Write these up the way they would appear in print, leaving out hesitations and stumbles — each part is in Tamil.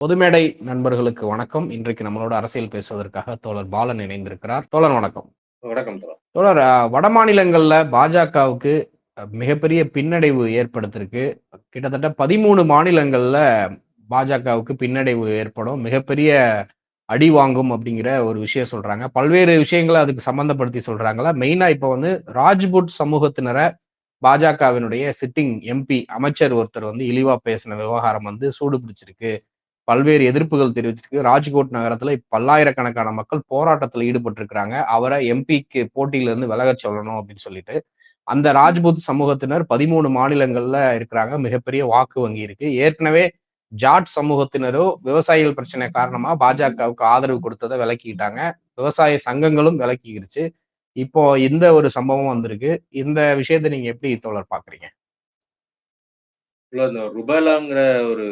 பொதுமேடை நண்பர்களுக்கு வணக்கம். இன்றைக்கு நம்மளோட அரசியல் பேசுவதற்காக தோழர் பாலன் இணைந்திருக்கிறார். தோழர் வணக்கம். வணக்கம் தோழர். தோழர் வட மாநிலங்கள்ல பாஜகவுக்கு மிகப்பெரிய பின்னடைவு ஏற்படுத்திருக்கு. கிட்டத்தட்ட 13 மாநிலங்கள்ல பாஜகவுக்கு பின்னடைவு ஏற்படும். மிகப்பெரிய அடி வாங்கும் அப்படிங்கிற ஒரு விஷயம் சொல்றாங்க. பல்வேறு விஷயங்களை அதுக்கு சம்பந்தப்படுத்தி சொல்றாங்களா? மெயினா இப்ப வந்து ராஜ்புட் சமூகத்தினரை பாஜகவினுடைய சிட்டிங் எம்பி அமைச்சர் ஒருத்தர் வந்து இழிவா பேசின விவகாரம் வந்து சூடு பிடிச்சிருக்கு. பல்வேறு எதிர்ப்புகள் தெரிவிச்சிருக்கு. ராஜ்கோட் நகரத்துல பல்லாயிரக்கணக்கான மக்கள் போராட்டத்துல ஈடுபட்டு இருக்கிறாங்க. அவரை எம்பிக்கு போட்டியில இருந்து விலகச் சொல்லணும் அப்படின்னு சொல்லிட்டு. அந்த ராஜ்புத் சமூகத்தினர் 13 மாநிலங்கள்ல இருக்கிறாங்க. மிகப்பெரிய வாக்கு வங்கி இருக்கு. ஏற்கனவே ஜாட் சமூகத்தினரோ விவசாயிகள் பிரச்சனை காரணமா பாஜகவுக்கு ஆதரவு கொடுத்ததை விலக்கிட்டாங்க. விவசாய சங்கங்களும் விலக்கிருச்சு. இப்போ இந்த ஒரு சம்பவம் வந்திருக்கு. இந்த விஷயத்தை நீங்க எப்படி தோழர் பாக்குறீங்க? இந்த ருபேலாங்கிற ஒரு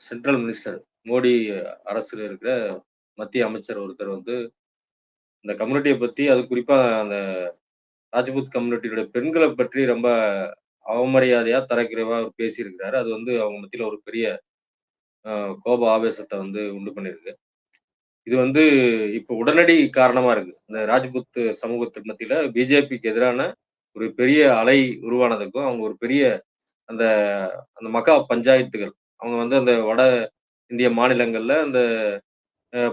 சென்ட்ரல் மினிஸ்டர் மோடி அரசுல இருக்கிற மத்திய அமைச்சர் ஒருத்தர் வந்து இந்த கம்யூனிட்டியை பத்தி, அது குறிப்பா அந்த ராஜ்புத் கம்யூனிட்டியோட பெண்களை பற்றி ரொம்ப அவமரியாதையா தரக்குறைவா அவர் பேசியிருக்கிறாரு. அது வந்து அவங்க மத்தியில ஒரு பெரிய கோப ஆவேசத்தை வந்து உண்டு பண்ணிருக்கு. இது வந்து இப்ப உடனடி காரணமா இருக்கு. இந்த ராஜ்புத் சமூகத்து மத்தியில பிஜேபிக்கு எதிரான ஒரு பெரிய அலை உருவானதுக்கும், அவங்க ஒரு பெரிய அந்த அந்த மகா பஞ்சாயத்துகள் அவங்க வந்து அந்த வட இந்திய மாநிலங்கள்ல அந்த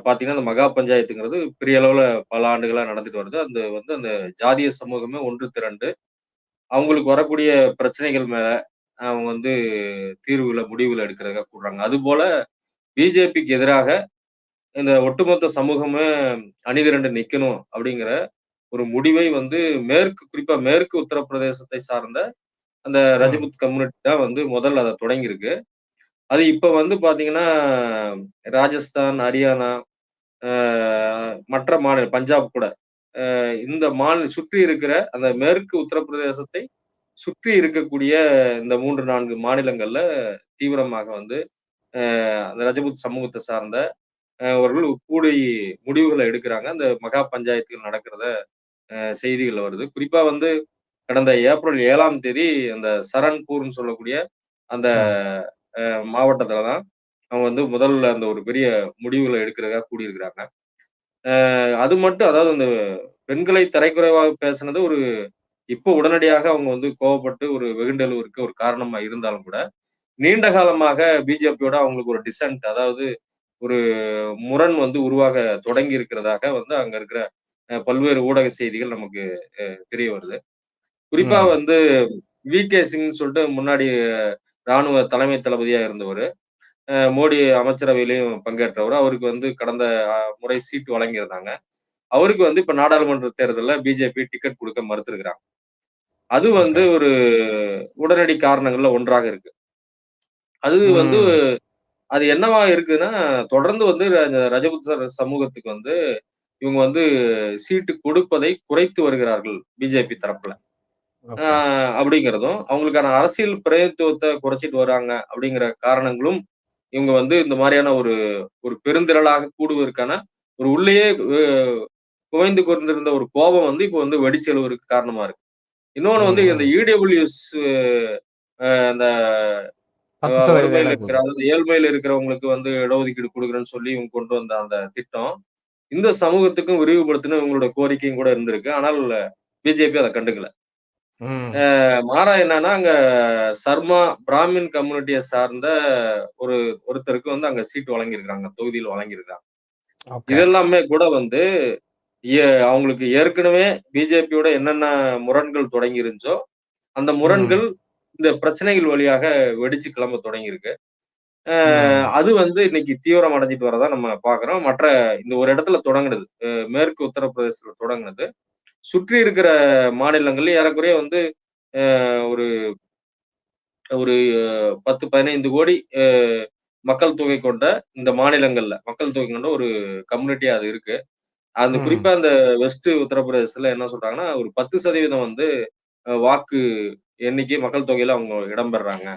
பார்த்தீங்கன்னா, அந்த மகா பஞ்சாயத்துங்கிறது பெரிய அளவுல பல ஆண்டுகளா நடந்துட்டு வருது. அந்த வந்து அந்த ஜாதிய சமூகமே ஒன்று திரண்டு, அவங்களுக்கு வரக்கூடிய பிரச்சனைகள் மேல அவங்க வந்து தீர்வுல, முடிவுல எடுக்கிறதுக்காக கூடுறாங்க. அதுபோல பிஜேபிக்கு எதிராக இந்த ஒட்டுமொத்த சமூகமே அணிதிரண்டு நிக்கணும் அப்படிங்கிற ஒரு முடிவை வந்து குறிப்பா மேற்கு உத்தரப்பிரதேசத்தை சார்ந்த அந்த ம். ரஜபுத் கம்யூனிட்டி தான் வந்து முதல்ல அத தொடங்கியிருக்கு. அது இப்ப வந்து பாத்தீங்கன்னா, ராஜஸ்தான், ஹரியானா, அ மற்ற மாநிலம் பஞ்சாப் கூட. இந்த சுற்றி இருக்கிற அந்த மேற்கு உத்தரப்பிரதேசத்தை சுற்றி இருக்கக்கூடிய இந்த 3, 4 மாநிலங்கள்ல தீவிரமாக வந்து அந்த ரஜபுத் சமூகத்த சார்ந்த அவர்கள் கூடி முடிவுகள எடுக்குறாங்க. அந்த மகா பஞ்சாயத்துகள் நடக்கிறத செய்திகள்ல வருது. குறிப்பா வந்து கடந்த ஏப்ரல் 7ஆம் தேதி அந்த சரண்பூர்ன்னு சொல்லக்கூடிய அந்த ம். மாவட்டத்துல தான் அவங்க வந்து முதல்ல அந்த ஒரு பெரிய முடிவுகள எடுக்கிறதுக்காக கூடியிருக்கிறாங்க. அது மட்டும் அதாவது அந்த பெண்களை தரைக்குறைவாக பேசுனது ஒரு இப்போ உடனடியாக அவங்க வந்து கோவப்பட்டு ஒரு வெகுண்டெழுவதற்கு ஒரு காரணமா இருந்தாலும் கூட, நீண்ட காலமாக பிஜேபியோட அவங்களுக்கு ஒரு அதாவது ஒரு முரண் வந்து உருவாக தொடங்கி இருக்கிறதாக வந்து அங்க இருக்கிற பல்வேறு ஊடக செய்திகள் நமக்கு தெரிய வருது. குறிப்பா ம். வந்து வி.கே. சிங்ன்னு சொல்லிட்டு முன்னாடி ராணுவ தலைமை தளபதியா இருந்தவரு. மோடி அமைச்சரவையிலயும் பங்கேற்றவரு. அவருக்கு வந்து கடந்த முறை சீட்டு வழங்கியிருந்தாங்க. அவருக்கு வந்து இப்ப நாடாளுமன்ற தேர்தல்ல பிஜேபி டிக்கெட் குடுக்க மறுத்திருக்கிறாங்க. அது வந்து ஓகே. ஒரு உடனடி காரணங்கள்ல ஒன்றாக இருக்கு. அது வந்து ம். அது என்னவா இருக்குன்னா, தொடர்ந்து வந்து ரஜபுத் சமூகத்துக்கு வந்து இவங்க வந்து சீட்டு கொடுப்பதை குறைத்து வருகிறார்கள் பிஜேபி தரப்புல. அ ஓகே. அப்படிங்கிறதும், அவங்களுக்கான அரசியல் பிரதிநிதித்துவத்த குறைச்சிட்டு வராங்க அப்படிங்கிற காரணங்களும், இவங்க வந்து இந்த மாரியான ஒரு ஒரு பெருந்திரளாக கூடுவதற்கான ஒரு உள்ளேயே குவைந்து கொண்டிருந்த ஒரு கோபம் வந்து இப்ப வந்து வெடிச்சு எழுவதற்கு காரணமா இருக்கு. இன்னொன்னு வந்து ம். இந்த ம். இடபிள்யூஎஸ் அந்த 10% வறுமையில இருக்கிற இடஒதுக்கீடு. அதாவது ஏழ்மையில இருக்கிறவங்களுக்கு வந்து இடஒதுக்கீடு குடுக்குறேன்னு சொல்லி இவங்க கொண்டு வந்த அந்த திட்டம், இந்த சமூகத்துக்கும் விரிவுபடுத்தணும் இவங்களோட கோரிக்கையும் கூட இருந்திருக்கு. ஆனால் பிஜேபி அத கண்டுக்கல. ம். மாறா என்னன்னா, அங்க சர்மா பிராமின் கம்யூனிட்டிய சார்ந்த ஒரு ஒருத்தருக்கு வந்து அங்க சீட் வழங்கியிருக்காங்க. தொகுதியில் வழங்கியிருக்காங்க. ஓகே. இதெல்லாமே கூட வந்து அவங்களுக்கு ஏற்கனவே பிஜேபியோட என்னென்ன முரண்கள் தொடங்கி இருந்துச்சோ, அந்த ம். முரண்கள் இந்த பிரச்சனைகள் வழியாக வெடிச்சு கிளம்ப தொடங்கியிருக்கு. ம். அது வந்து இன்னைக்கு தீவிரம் அடைஞ்சிட்டு வரதா நம்ம பார்க்கிறோம். இந்த ஒரு இடத்துல தொடங்குனது. மேற்கு உத்தரப்பிரதேசத்துல தொடங்குனது. சுற்றி இருக்கிற மாநிலங்கள்ல ஏறக்குறைய வந்து ஒரு ஒரு 10, 15 கோடி மக்கள் தொகை கொண்ட இந்த மாநிலங்கள்ல, மக்கள் தொகை கொண்ட ஒரு கம்யூனிட்டியா அது இருக்கு. அந்த ம். குறிப்பா அந்த வெஸ்ட் உத்தரப்பிரதேசத்துல என்ன சொல்றாங்கன்னா, ஒரு 10% வந்து வாக்கு எண்ணிக்கை மக்கள் தொகையில அவங்க இடம்பெறாங்க.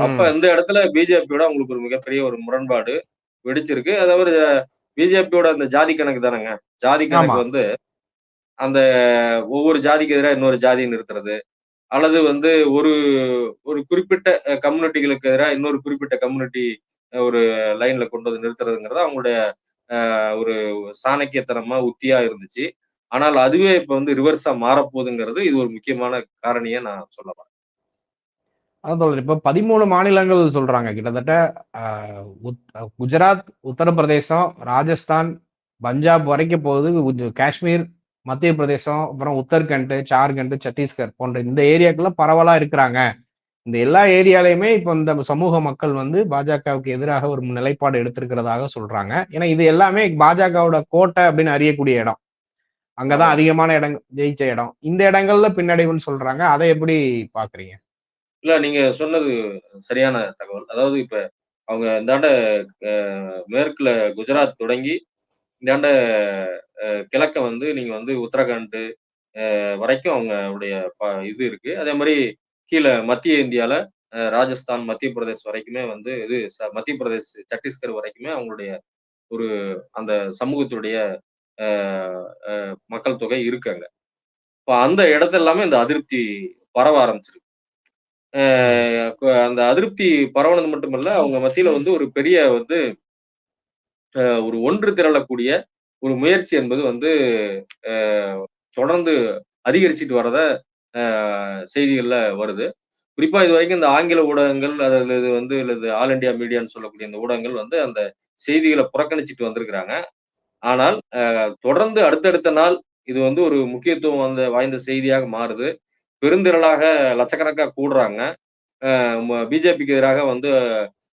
அப்ப ம். இந்த இடத்துல பிஜேபியோட அவங்களுக்கு ஒரு மிகப்பெரிய ஒரு முரண்பாடு வெடிச்சிருக்கு. அதாவது பிஜேபியோட அந்த ஜாதி கணக்கு தானங்க. ஜாதி ஆமா. கணக்கு வந்து அந்த ஒவ்வொரு ஜாதிக்கு எதிரா இன்னொரு ஜாதிய நிறுத்துறது. அல்லது வந்து ஒரு ஒரு குறிப்பிட்ட கம்யூனிட்டிகளுக்கு எதிரா இன்னொரு குறிப்பிட்ட கம்யூனிட்டி ஒரு லைன்ல கொண்டு வந்து நிறுத்துறதுங்கிறது அவங்களுடைய ஒரு சாணக்கியத்தனமா உத்தியா இருந்துச்சு. ஆனால் அதுவே இப்ப வந்து ரிவர்ஸா மாறப்போகுதுங்கிறது இது ஒரு முக்கியமான காரணியா நான் சொல்ல வரேன். அதான் தோழர். இப்ப 13 மாநிலங்கள் சொல்றாங்க. கிட்டத்தட்ட அ குஜராத், உத்தரப்பிரதேசம், ராஜஸ்தான், பஞ்சாப் வரைக்கும் போகுது. காஷ்மீர், மத்திய பிரதேசம், அப்புறம் உத்தரகண்ட், ஜார்க்கண்ட், சத்தீஸ்கர் போன்ற இந்த ஏரியாக்கள்ல பரவலா இருக்கிறாங்க. இந்த எல்லா ஏரியாலயுமே இப்ப இந்த சமூக மக்கள் வந்து பாஜகவுக்கு எதிராக ஒரு நிலைப்பாடு எடுத்திருக்கிறதாக சொல்றாங்க. ஏன்னா இது எல்லாமே பாஜகவோட கோட்டை அப்படின்னு அறியக்கூடிய இடம். அங்கதான் ஆமா. அதிகமான ஜெயிச்ச இடம். இந்த இடங்கள்ல பின்னடைவுன்னு சொல்றாங்க. அதை எப்படி பார்க்குறீங்க? இல்ல நீங்க சொன்னது சரியான தகவல். அதாவது இப்ப அவங்க இந்தாண்ட அ மேற்குல குஜராத் தொடங்கி, இந்தாண்ட கிழக்க வந்து நீங்க வந்து உத்தரகாண்ட் வரைக்கும் அவங்களுடைய இது இருக்கு. அதே மாரி கீழ மத்திய இந்தியால ராஜஸ்தான், மத்திய பிரதேஷ் வரைக்குமே வந்து இது மத்திய பிரதேஷ், சத்தீஸ்கர் வரைக்குமே அவங்களுடைய ஒரு அந்த சமூகத்துடைய அ அ மக்கள் தொகை இருக்கு அங்க. இப்ப அந்த இடத்துல எல்லாமே இந்த அதிருப்தி பரவ ஆரம்பிச்சிருக்கு. அ ம். அந்த அதிருப்தி பரவுனது மட்டுமல்ல, அவங்க மத்தியில வந்து ஒரு பெரிய வந்து ஒரு ஒன்று திரளக்கூடிய ஒரு முயற்சி என்பது வந்து அ தொடர்ந்து அதிகரிச்சுட்டு வரத அ செய்திகள்ல வருது. குறிப்பா இதுவரைக்கும் இந்த ஆங்கில ஊடகங்கள் அல்லது வந்து அல்லது ஆல் இண்டியா மீடியான்னு சொல்லக்கூடிய இந்த ஊடகங்கள் வந்து அந்த செய்திகள புறக்கணிச்சுட்டு வந்திருக்கிறாங்க. ஆனால் தொடர்ந்து அடுத்தடுத்த நாள் இது வந்து ஒரு முக்கியத்துவம் வாய்ந்த செய்தியாக மாறுது. பெருந்திரளாக லட்சக்கணக்கா கூடுறாங்க. பிஜேபிக்கு எதிராக வந்து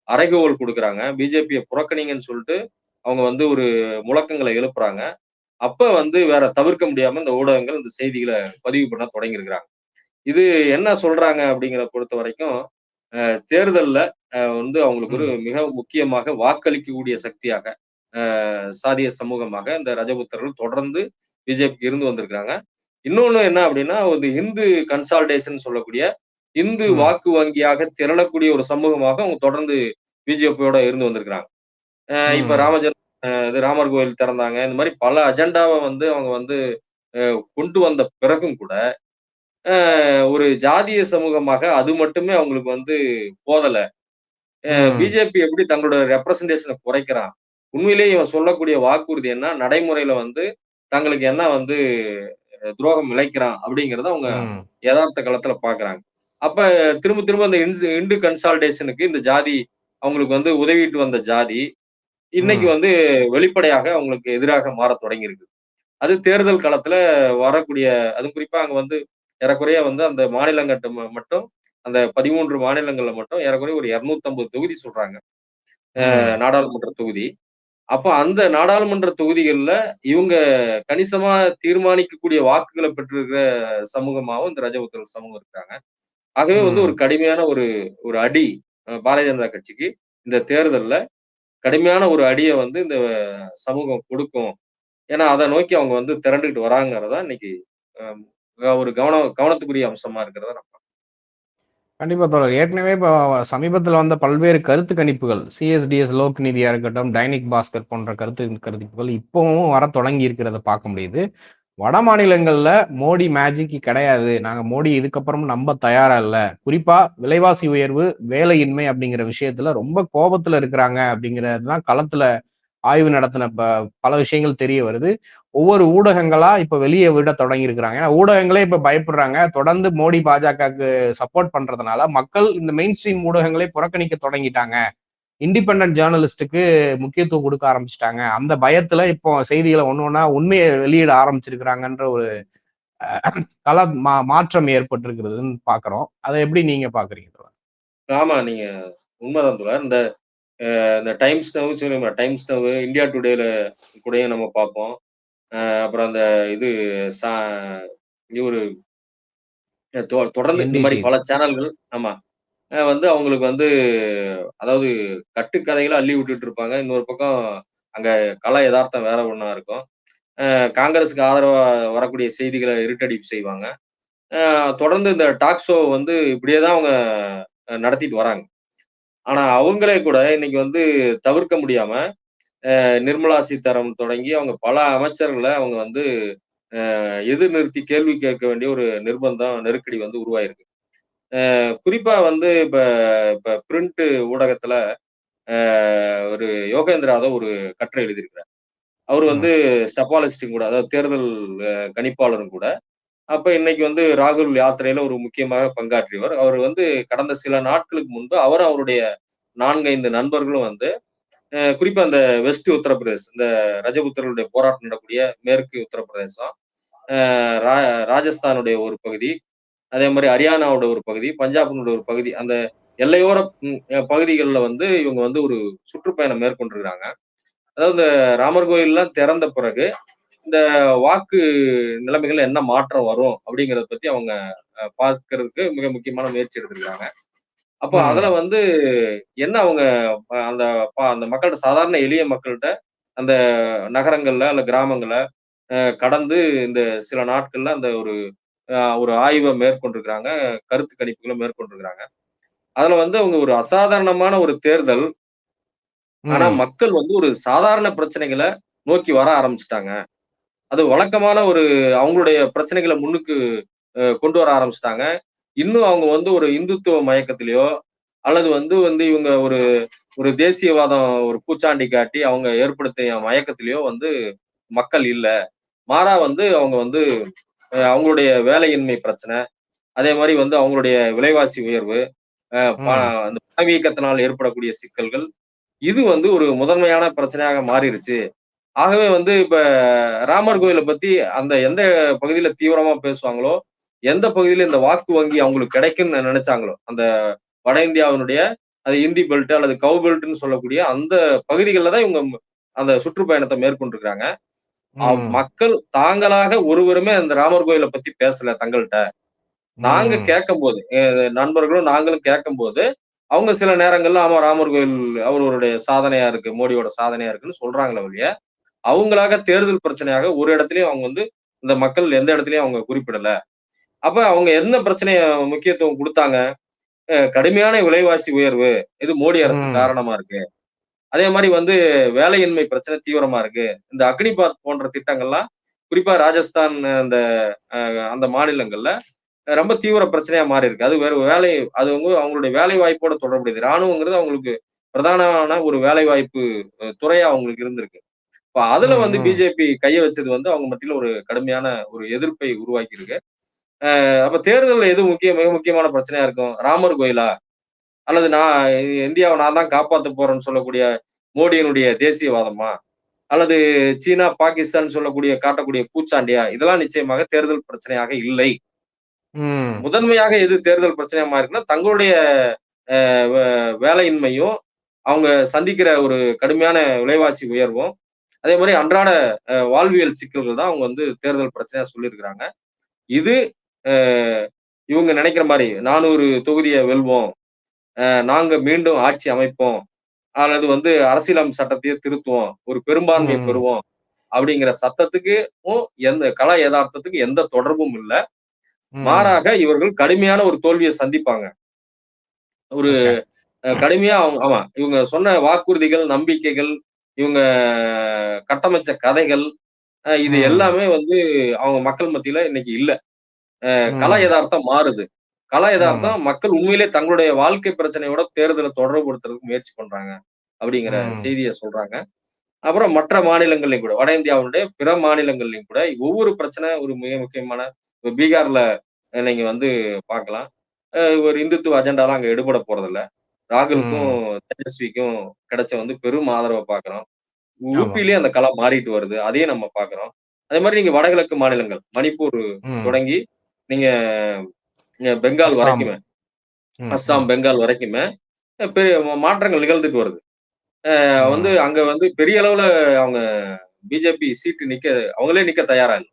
அறைகூவல் குடுக்குறாங்க. பிஜேபிய புறக்கணிங்கன்னு சொல்ட்டு அவங்க வந்து ஒரு முழக்கங்கள எழுப்புறாங்க. அப்ப வந்து வேற தவிர்க்க முடியாம இந்த ஊடகங்கள் இந்த செய்திகள பதிவு பண்ண தொடங்கியிருக்கிறாங்க. இது என்ன சொல்றாங்க அப்படிங்கிறத பொறுத்தவரைக்கும், தேர்தல்ல வந்து அவங்களுக்கு ஒரு ம். மிக முக்கியமாக வாக்களிக்கக்கூடிய சக்தியாக, சாதிய சமூகமாக இந்த ரஜபுத்தர்கள் தொடர்ந்து பிஜேபிக்கு இருந்து வந்திருக்கிறாங்க. இன்னொன்னு என்ன அப்படின்னா, ஒரு இந்து கன்சாலிடேஷன் சொல்லக்கூடிய இந்து ம். வாக்கு வங்கியாக திரளக்கூடிய ஒரு சமூகமாக அவங்க தொடர்ந்து பிஜேபியோட இருந்து வந்திருக்கிறாங்க. இப்ப ம். இது ராமர் கோயில் திறந்தாங்க. இந்த மாரி பல அஜெண்டாவ வந்து அவங்க வந்து கொண்டு வந்த பிறகும் கூட, ஒரு ஜாதிய சமூகமாக அது மட்டுமே அவங்களுக்கு வந்து போதல. ம். பிஜேபி எப்படி தங்களோட ரெப்ரசன்டேஷன குறைக்கிறான்? உண்மையிலேயே இவன் சொல்லக்கூடிய வாக்குறுதி என்ன? நடைமுறையில வந்து தங்களுக்கு என்ன வந்து துரோகம் இழைக்கிறான்? அப்படிங்கிறத அவங்க ம். எதார்த்த களத்துல பார்க்குறாங்க. அப்ப திரும்ப திரும்ப அந்த இந்து கன்சாலிடேஷனுக்கு இந்த ஜாதி அவங்களுக்கு வந்து உதவிட்டு வந்த ஜாதி, இன்னைக்கு ம். வந்து வெளிப்படையாக அவங்களுக்கு எதிராக மாறத் தொடங்கியிருக்கு. அது தேர்தல் களத்துல வரக்கூடிய அதுவும் குறிப்பா அங்க வந்து ஏறக்குறைய வந்து அந்த மாநிலங்கட்ட மட்டும் அந்த 13 மாநிலங்கள்ல மட்டும் ஏறக்குறைய ஒரு 250 தொகுதி சொல்றாங்க. ம். நாடாளுமன்ற தொகுதி. அப்ப அந்த நாடாளுமன்ற தொகுதிகள்ல இவங்க கணிசமா தீர்மானிக்கக்கூடிய வாக்குகள பெற்றிருக்கிற சமூகமாவும் இந்த ரஜபுத்தர்கள் சமூகம் இருக்காங்க. ஆகவே வந்து ஒரு ம். கடுமையான ஒரு ஒரு அடி பாரதிய ஜனதா கட்சிக்கு இந்த தேர்தல்ல கடுமையான ஒரு அடிய வந்து இந்த சமூகம் கொடுக்கும். ஏன்னா, அத நோக்கி அவங்க வந்து திரண்டுகிட்டு வராங்கங்கிறது தான் இன்னைக்கு ஒரு கவனத்துக்குரிய அம்சமா இருக்கிறத நான் பார்க்கிறேன். கண்டிப்பா தோழர். ஏற்கனவே இப்ப சமீபத்தில வந்த பல்வேறு கருத்து கணிப்புகள், சிஎஸ்டிஎஸ் லோக் நீதியா இருக்கட்டும், டைனிக் பாஸ்கர் போன்ற கருத்துக்கள் இப்பவும் வரத் தொடங்கி இருக்கிறத பார்க்க முடியுது. வட மாநிலங்கள்ல மோடி மேஜிக் கிடையாது. நாங்க மோடி இதுக்கப்புறம் நம்ப தயாரா இல்ல. குறிப்பா விலைவாசி உயர்வு, வேலையின்மை அப்படிங்கிற விஷயத்துல ரொம்ப கோபத்துல இருக்கிறாங்க அப்படிங்கிறது தான் களத்துல ஆய்வு நடத்தின பல விஷயங்கள் தெரிய வருது. ஒவ்வொரு ஊடகங்களா இப்ப வெளிய விட தொடங்கியிருக்கிறாங்க. ஏன்னா ஊடகங்களே இப்ப பயப்படுறாங்க. தொடர்ந்து மோடி, பாஜகவுக்கு சப்போர்ட் பண்றதுனால மக்கள் இந்த மெயின் ஸ்ட்ரீம் ஊடகங்களே புறக்கணிக்க தொடங்கிட்டாங்க. இண்டிபெண்டன்ட் ஜேர்னலிஸ்டுக்கு முக்கியத்துவம் குடுக்க ஆரம்பிச்சுட்டாங்க. அந்த பயத்துல இப்போ செய்திகள ஒண்ணு ஒண்ணா உண்மைய வெளியிட ஆரம்பிச்சிருக்கிறாங்கன்ற ஒரு கள மாற்றம் ஏற்பட்டிருக்கிறதுன்னு பார்க்கிறோம். அத எப்படி நீங்க பார்க்குறீங்க தோழர்? ஆமா, நீங்க உண்மதான் தோழர். இந்த டைம்ஸ் நவ் சொல்லுங்க டைம்ஸ் நவ், இந்தியா டுடேல கூடயும் நம்ம பார்ப்போம். அப்புறம் அந்த இது சா இவரு தொடர்ந்து இந்த மாரி என்டிடிவி. பல சேனல்கள் ஆமா. வந்து அவங்களுக்கு வந்து அதாவது கட்டுக்கதைகள அள்ளி விட்டுட்டு இருப்பாங்க. இன்னொரு பக்கம் அங்க கள எதார்த்தம் வேற ஒண்ணா இருக்கும். காங்கிரஸுக்கு ஆதரவா வரக்கூடிய செய்திகள இருட்டடிப்பு செய்வாங்க. தொடர்ந்து இந்த டாக் ஷோ வந்து இப்படியே தான் அவங்க நடத்திட்டு வராங்க. ஆனா அவங்களே கூட இன்னைக்கு வந்து தவிர்க்க முடியாம, நிர்மலா சீதாராமன் தொடங்கி அவங்க பல அமைச்சர்கள அவங்க வந்து எதிர் நிறுத்தி கேள்வி கேட்க வேண்டிய ஒரு நிர்பந்தம், நெருக்கடி வந்து உருவாயிருக்கு. குறிப்பா வந்து இப்ப இப்ப பிரிண்ட் ஊடகத்துல ஒரு யோகேந்திர யாதவ் ஒரு கட்டுரை எழுதியிருக்கிறார். அவர் வந்து ம். செபாலஜிஸ்டும் கூட, அதாவது தேர்தல் கணிப்பாளரும் கூட. அப்ப இன்னைக்கு வந்து ராகுல் யாத்திரையில ஒரு முக்கியமாக பங்காற்றியவர். அவர் வந்து கடந்த சில நாட்களுக்கு முன்பு அவரும் அவருடைய 4, 5 நண்பர்களும் வந்து குறிப்பா இந்த வெஸ்ட் உத்தரப்பிரதேஷ், இந்த ரஜபுத்தர்களுடைய போராட்டம் நடக்கக்கூடிய மேற்கு உத்தரப்பிரதேசம், அ ரா ராஜஸ்தானுடைய ஒரு பகுதி, அதே மாரி ஹரியானாவோட ஒரு பகுதி, பஞ்சாபினுடைய ஒரு பகுதி, அந்த எல்லையோர பகுதிகள்ல வந்து இவங்க வந்து ஒரு சுற்றுப்பயணம் மேற்கொண்டிருக்கிறாங்க. அதாவது இந்த ராமர் கோயில்லாம் திறந்த பிறகு, இந்த வாக்கு நிலைமைகள்ல என்ன மாற்றம் வரும் அப்படிங்கிறத பத்தி அவங்க பார்க்கிறதுக்கு மிக முக்கியமான முயற்சி எடுத்திருக்காங்க. அப்போ அதுல ம். வந்து என்ன அவங்க அந்த அந்த மக்கள்ட்ட சாதாரண எளிய மக்கள்ட்ட அந்த நகரங்கள்ல, அல்ல கிராமங்கள்ல கடந்து இந்த சில நாட்கள்ல அந்த ஒரு ஆய்வ மேற்கொண்டிருக்கிறாங்க. கருத்து கணிப்புகள மேற்கொண்டிருக்கிறாங்க. அதுல வந்து அவங்க ஒரு அசாதாரணமான ஒரு தேர்தல். ஆனா ம். மக்கள் வந்து ஒரு சாதாரண பிரச்சனைகள நோக்கி வர ஆரம்பிச்சுட்டாங்க. அது வழக்கமான அவங்களுடைய பிரச்சனைகள முன்னுக்கு கொண்டு வர ஆரம்பிச்சுட்டாங்க. இன்னும் அவங்க வந்து ஒரு இந்துத்துவ மயக்கத்திலயோ, அல்லது வந்து இவங்க ஒரு ஒரு தேசியவாதம் ஒரு பூச்சாண்டி காட்டி அவங்க ஏற்படுத்திய மயக்கத்திலயோ வந்து மக்கள் இல்ல. மாறா வந்து அவங்க வந்து அவங்களுடைய வேலையின்மை பிரச்சனை, அதே மாரி வந்து அவங்களுடைய விலைவாசி உயர்வு, அ ப ம். அந்த பணவீக்கத்தினால் ஏற்படக்கூடிய சிக்கல்கள், இது வந்து ஒரு முதன்மையான பிரச்சனையாக மாறிருச்சு. ஆகவே வந்து இப்ப ராமர் கோயில பத்தி அந்த எந்த பகுதியில தீவிரமா பேசுவாங்களோ, எந்த பகுதியில இந்த வாக்கு வங்கி அவங்களுக்கு கிடைக்கும்னு நெனைச்சாங்களோ, அந்த வட இந்தியாவினுடைய அது இந்தி பெல்ட் அல்லது கவ் பெல்ட்ன்னு சொல்லக்கூடிய அந்த பகுதிகள்ல தான் இவங்க அந்த சுற்றுப்பயணத்த மேற்கொண்டிருக்கிறாங்க. ம். மக்கள் தாங்களாக ஒருவருமே அந்த ராமர் கோயில பத்தி பேசல தங்கள்ட்ட. நாங்க ம். கேட்கும்போது, நண்பர்களும் நாங்களும் கேட்கும்போது, அவங்க சில நேரங்கள்ல ஆமா ராமர் கோயில் அவர்களுடைய சாதனையா இருக்கு. மோடியோட சாதனையா இருக்குன்னு சொல்றாங்களே ஒழிய, அவங்களாக தேர்தல் பிரச்சனையாக ஒரு இடத்துலயும் அவங்க வந்து இந்த மக்கள் எந்த இடத்துலயும் அவங்க குறிப்பிடல. அப்ப அவங்க என்ன பிரச்சனைய முக்கியத்துவம் குடுத்தாங்க? கடுமையான விலைவாசி உயர்வு. இது மோடி அரசு ம். காரணமா இருக்கு. அதே மாரி வந்து வேலையின்மை பிரச்சனை தீவிரமா இருக்கு. இந்த அக்னிபாத் போன்ற திட்டங்கள்லாம் குறிப்பா ராஜஸ்தான் அந்த மாநிலங்கள்ல ரொம்ப தீவிர பிரச்சனையா மாறியிருக்கு. அது வேற அது வந்து அவங்களுடைய வேலை வாய்ப்போட தொடர்புடையது. ராணுவங்கிறது அவங்களுக்கு பிரதானமான ஒரு வேலை வாய்ப்பு துறையா அவங்களுக்கு இருந்திருக்கு. இப்ப அதுல ம். வந்து ம். பிஜேபி கைய வச்சது வந்து அவங்க மத்தியில ஒரு கடுமையான ஒரு எதிர்ப்பை உருவாக்கியிருக்கு. அப்ப தேர்தல்ல எது மிக முக்கியமான பிரச்சனையா இருக்கும்? ராமர் கோயிலா? அல்லது இந்தியாவ நான் தான் காப்பாத்த போறேன்னு சொல்லக்கூடிய மோடியினுடைய தேசியவாதமா? அல்லது சீனா, பாகிஸ்தான் சொல்லக்கூடிய காட்டக்கூடிய பூச்சாண்டியா? இதெல்லாம் நிச்சயமாக தேர்தல் பிரச்சனையாக இல்லை. ம். முதன்மையாக எது தேர்தல் பிரச்சனையா மாறிருக்குன்னா, தங்களுடைய அ வே வேலையின்மையும், அவங்க சந்திக்கிற ஒரு கடுமையான விலைவாசி உயர்வும், அதே மாரி அன்றாட வாழ்வியல் சிக்கல்கள் தான் அவங்க வந்து தேர்தல் பிரச்சனையா சொல்லியிருக்கிறாங்க. இது அ இவங்க நெனைக்கிற மாரி 400 தொகுதிய வெல்வோம். நாங்க மீண்டும் ஆட்சி அமைப்போம். அல்லது வந்து அரசியலமைப்பு சட்டத்தையே திருத்துவோம். ஒரு பெரும்பான்மைய ம். பெறுவோம். அப்படிங்கிற சத்தத்துக்கும் கள எதார்த்தத்துக்கும் எந்த தொடர்பும் இல்ல. ம். மாறாக இவர்கள் கடுமையான ஒரு தோல்விய சந்திப்பாங்க. ஒரு ஓகே. கடுமையா ஆமா. இவங்க சொன்ன வாக்குறுதிகள், நம்பிக்கைகள், இவங்க கட்டமைச்ச கதைகள், இது ம். எல்லாமே வந்து அவங்க மக்கள் மத்தியில இன்னைக்கு இல்ல. கள ம். எதார்த்தம் மாறுது. கள ம். எதார்த்தம் மக்கள் உண்மையிலே தங்களுடைய வாழ்க்கை பிரச்சனையோட தேர்தல தொடர்புபடுத்துறதுக்கு முயற்சி பண்றாங்க. அப்படிங்கிற ம். செய்திய சொல்றாங்க. அப்புறம் மற்ற மாநிலங்கள்லயும் கூட, வட இந்தியாவினுடைய பிற மாநிலங்கள்லயும் கூட ஒவ்வொரு பிரச்சனை ஒரு மிக முக்கியமான இப்ப பீகார்ல நீங்க வந்து பார்க்கலாம். ஒரு இந்துத்துவ அஜெண்டாலாம் அங்க எடுபட போறதில்ல. ராகுலுக்கும், ம். தேஜஸ்விக்கும் கிடைச்ச வந்து பெரும் ஆதரவ பார்க்கிறோம். ஆமா. உபிலயும் அந்த களம் மாறிட்டு வருது. அதையும் நம்ம பார்க்கிறோம். அதே மாரி நீங்க வடகிழக்கு மாநிலங்கள், மணிப்பூர் ம். தொடங்கி நீங்க பெங்கால் அஸ்ஸாம். வரைக்குமே, ம். ம். அஸ்ஸாம், பெங்கால் வரைக்குமே பெரிய மாற்றங்கள் நிகழ்ந்துட்டு வருது. வந்து ம். அங்க வந்து பெரிய அளவுல அவங்க பிஜேபி சீட்டு அவங்களே நிக்க தயாரா இல்ல.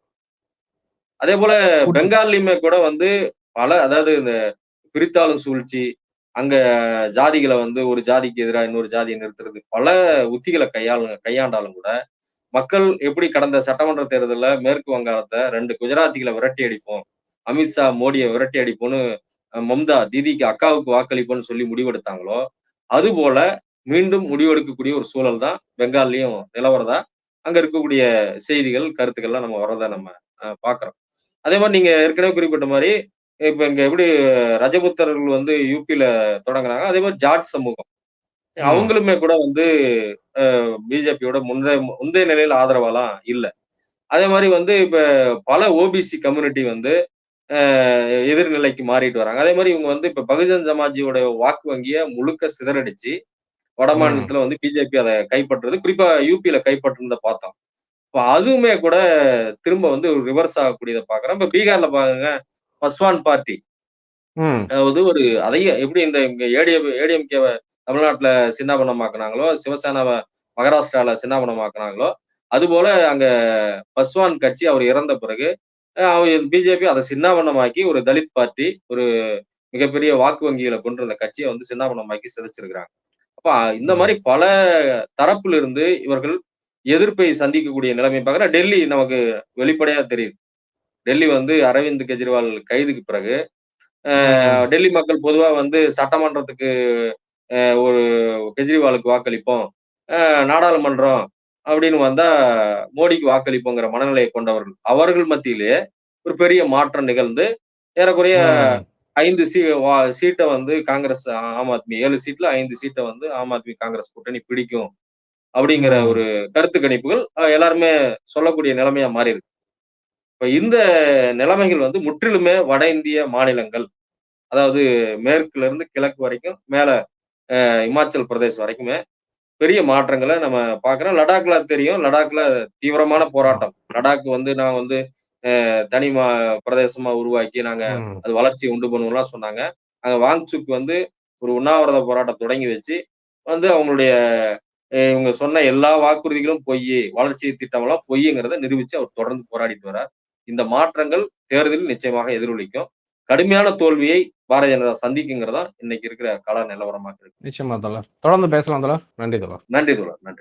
அதேபோல கூட்டு பெங்கால்லயுமே கூட வந்து அதாவது இந்த பிரித்தாளும் சூழ்ச்சி, அங்க ஜாதிகள வந்து ஒரு ஜாதிக்கு எதிரா இன்னொரு ஜாதிய நிறுத்துறது, பல உத்திகள கையாண்டாலும் கூட, மக்கள் எப்படி கடந்த சட்டமன்ற தேர்தல்ல மேற்கு வங்காளத்த 2 குஜராத்திகள விரட்டி அடிப்போம். அமித்ஷா, மோடிய விரட்டி அடிப்போம்னு தீதிக்கு அக்காவுக்கு வாக்களிப்போம்ன்னு சொல்லி முடிவெடுத்தாங்களோ, அதுபோல மீண்டும் முடிவெடுக்கக்கூடிய ஒரு சூழல் தான் பெங்கால்லயும் நிலவறதா, அங்க இருக்கக்கூடிய செய்திகள், கருத்துக்கள்லாம் நம்ம வர்றத நம்ம பார்க்கிறோம். அதே மாரி நீங்க ஏற்கனவே குறிப்பிட்ட மாரி, இப்ப இங்க எப்படி ரஜபுத்தர்கள் வந்து யுபில தொடங்குனாங்க. அதே மாரி ஜாட் சமூகம். ம். அவங்களுமே கூட வந்து பிஜேபியோட முந்தைய நிலையில ஆதரவாலாம் இல்ல. அதே மாரி வந்து இப்ப பல ஓபிசி கம்யூனிட்டி வந்து அ எதிர்நிலைக்கு மாறிட்டு வராங்க. அதே மாரி இவங்க வந்து இப்ப பகுஜன் சமாஜ்ஜியோட வாக்கு வங்கிய முழுக்க சிதறடிச்சு, ம். வடமாநிலத்தில வந்து பிஜேபி அத கைப்பற்றுறது. குறிப்பா யுபில கைப்பற்றுனத பார்த்தோம். இப்ப அதுவுமே கூட திரும்ப வந்து ஒரு ரிவர்ஸ் ஆகக்கூடியத பார்க்குறோம். இப்ப பீகார்ல பாருங்க, பஸ்வான் பார்ட்டி. ம். அதாவது ஒரு அதையும் எப்படி இந்த இங்க ஏடிஎம்கேவ தமிழ்நாட்டுல சின்னாபன்னமாக்குனாங்களோ, சிவசேனாவ மகாராஷ்டிரால சின்னாபன்னமாக்குனாங்களோ, அதுபோல அங்க பஸ்வான் கட்சி அவர் இறந்த பிறகு, பிஜேபி அத சின்னாபன்னமாக்கி ஒரு தலித் பார்ட்டி, ஒரு மிகப்பெரிய வாக்கு வங்கிகள கொண்டிருந்த கட்சிய வந்து சின்னாபன்னமாக்கி சிதைச்சிருக்கிறாங்க. அப்ப இந்த மாரி ம். பல தரப்பிலிருந்து இவர்கள் எதிர்ப்பை சந்திக்கக்கூடிய நிலைமை பார்க்கிறேன். டெல்லி நமக்கு வெளிப்படையா தெரியுது. டெல்லி வந்து அரவிந்த் கெஜ்ரிவால் கைதுக்கு பிறகு, ம். டெல்லி மக்கள் பொதுவா வந்து சட்டமன்றத்துக்கு ஒரு கெஜ்ரிவாலுக்கு வாக்களிப்போம். நாடாளுமன்றம் அப்படின்னு வந்தா மோடிக்கு வாக்களிப்போங்கிற மனநிலையை கொண்டவர்கள். அவர்கள் மத்தியிலேயே ஒரு பெரிய மாற்றம் நிகழ்ந்து, ஏறக்குறைய ம். 5 சீட்ட வந்து காங்கிரஸ், ஆம் ஆத்மி 7 சீட்ல 5 சீட்ட வந்து ஆம் ஆத்மி, காங்கிரஸ் கூட்டணி பிடிக்கும். அப்படிங்கிற ஒரு ம். கருத்து கணிப்புகள் எல்லாருமே சொல்லக்கூடிய நிலைமையா மாறியிருக்கு. இப்ப இந்த நிலைமைகள் வந்து முற்றிலுமே வட இந்திய மாநிலங்கள், அதாவது மேற்குல இருந்து கிழக்கு வரைக்கும், மேல இமாச்சல் பிரதேஷ் வரைக்குமே பெரிய மாற்றங்கள நம்ம பார்க்கிறோம். லடாக்ல தெரியும். லடாக்ல தீவிரமான ஆமா. போராட்டம். லடாக் வந்து நான் வந்து தனி பிரதேசமா உருவாக்கி நாங்க ம். அது வளர்ச்சிய உண்டு பண்ணுவோம்லாம் சொன்னாங்க. அங்க வாங்சுக் வந்து ஒரு உண்ணாவிரத போராட்டம் தொடங்கி வச்சு, வந்து அவங்களுடைய இவங்க சொன்ன எல்லா வாக்குறுதிகளும் பொய்யி, வளர்ச்சி திட்டம்லாம் பொய்யுங்கிறத நிரூபிச்சு அவர் தொடர்ந்து போராடிட்டு வரார். இந்த மாற்றங்கள் தேர்தலில் நிச்சயமாக எதிரொலிக்கும். கடுமையான தோல்வியை பாரதிய ஜனதா சந்திக்குங்கிறது தான் இன்னைக்கு இருக்கிற கள நிலவரமாக இருக்கு. நிச்சயமா தோழர். தொடர்ந்து பேசலாம் தோழர். நன்றி தோழர். நன்றி தோழர். நன்றி.